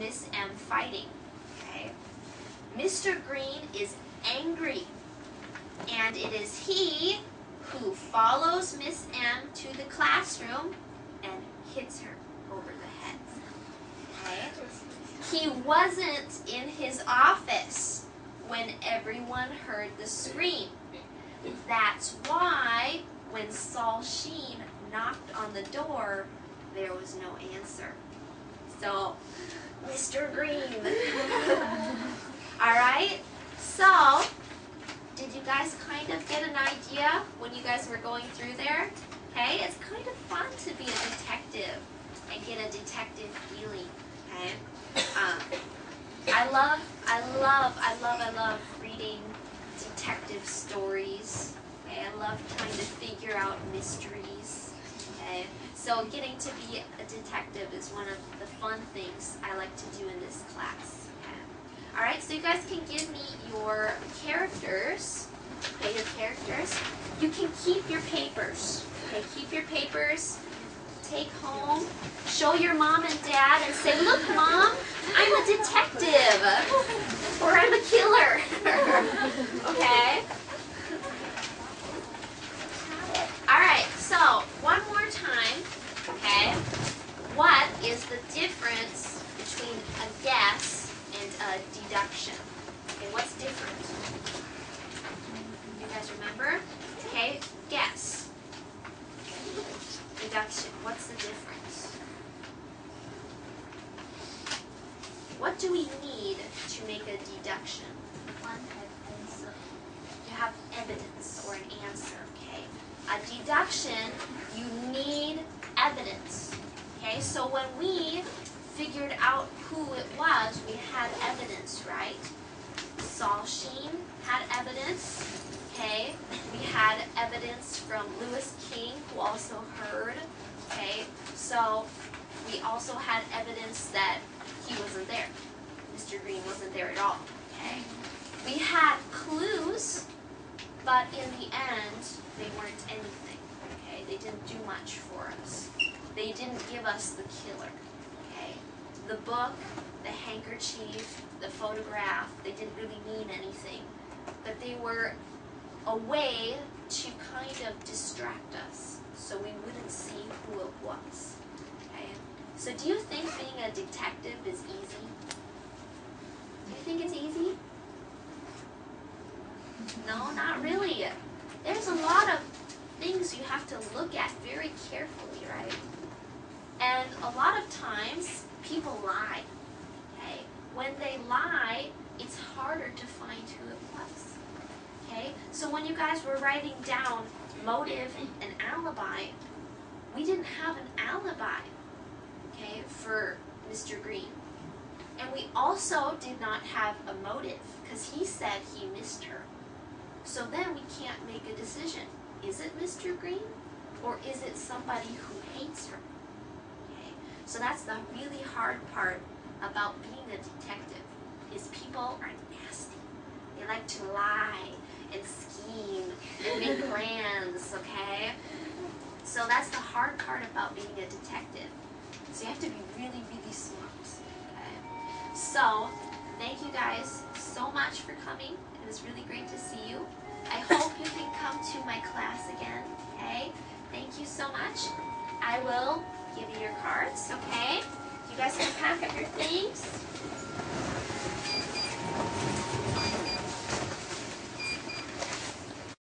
Miss M fighting. Okay? Mr. Green is angry, and it is he who follows Miss M to the classroom and hits her over the head. Okay? He wasn't in his office when everyone heard the scream. That's why when Saul Sheen knocked on the door, there was no answer. So, Mr. Green. Alright? So, did you guys kind of get an idea when you guys were going through there? Okay? It's kind of fun to be a detective and get a detective feeling. Okay? I love reading detective stories. Okay? I love trying to figure out mysteries. Okay? So getting to be a detective is one of the fun things I like to do in this class. Okay? Alright, so you guys can give me your characters. Okay, your characters. You can keep your papers. Okay, keep your papers. Take home. Show your mom and dad and say, look, Mom, I'm a detective. Or I'm a killer. Okay? Alright, so one more time. Okay? What is the difference between a guess and a deduction? Okay, what's different? You guys remember? Okay, guess. Deduction. What's the difference? What do we need to make a deduction? One has answer. You have evidence or an answer, okay? A deduction, you need evidence. Okay, so when we figured out who it was, we had evidence, right? Saul Sheen had evidence. Okay, we had evidence from Lewis King, who also heard. Okay, so we also had evidence that he wasn't there. Mr. Green wasn't there at all. Okay, we had clues, but in the end, they weren't anything. Okay, they didn't do much for us. They didn't give us the killer. Okay, the book, the handkerchief, the photograph, they didn't really mean anything, but they were a way to kind of distract us so we wouldn't see who it was. Okay? So do you think being a detective is easy? Do you think it's easy? No, not really. There's a lot of things you have to look at very carefully, right? And a lot of times people lie. Okay? When they lie, it's harder to find who it was. Okay, so when you guys were writing down motive and alibi, we didn't have an alibi, okay, for Mr. Green. And we also did not have a motive, because he said he missed her. So then we can't make a decision. Is it Mr. Green, or is it somebody who hates her? Okay, so that's the really hard part about being a detective, is people are nasty. They like to lie and scheme and make plans, okay? So that's the hard part about being a detective. So you have to be really, really smart, okay? So, thank you guys so much for coming. It was really great to see you. I hope you can come to my class again, okay? Thank you so much. I will give you your cards, okay? You guys can pack up your things.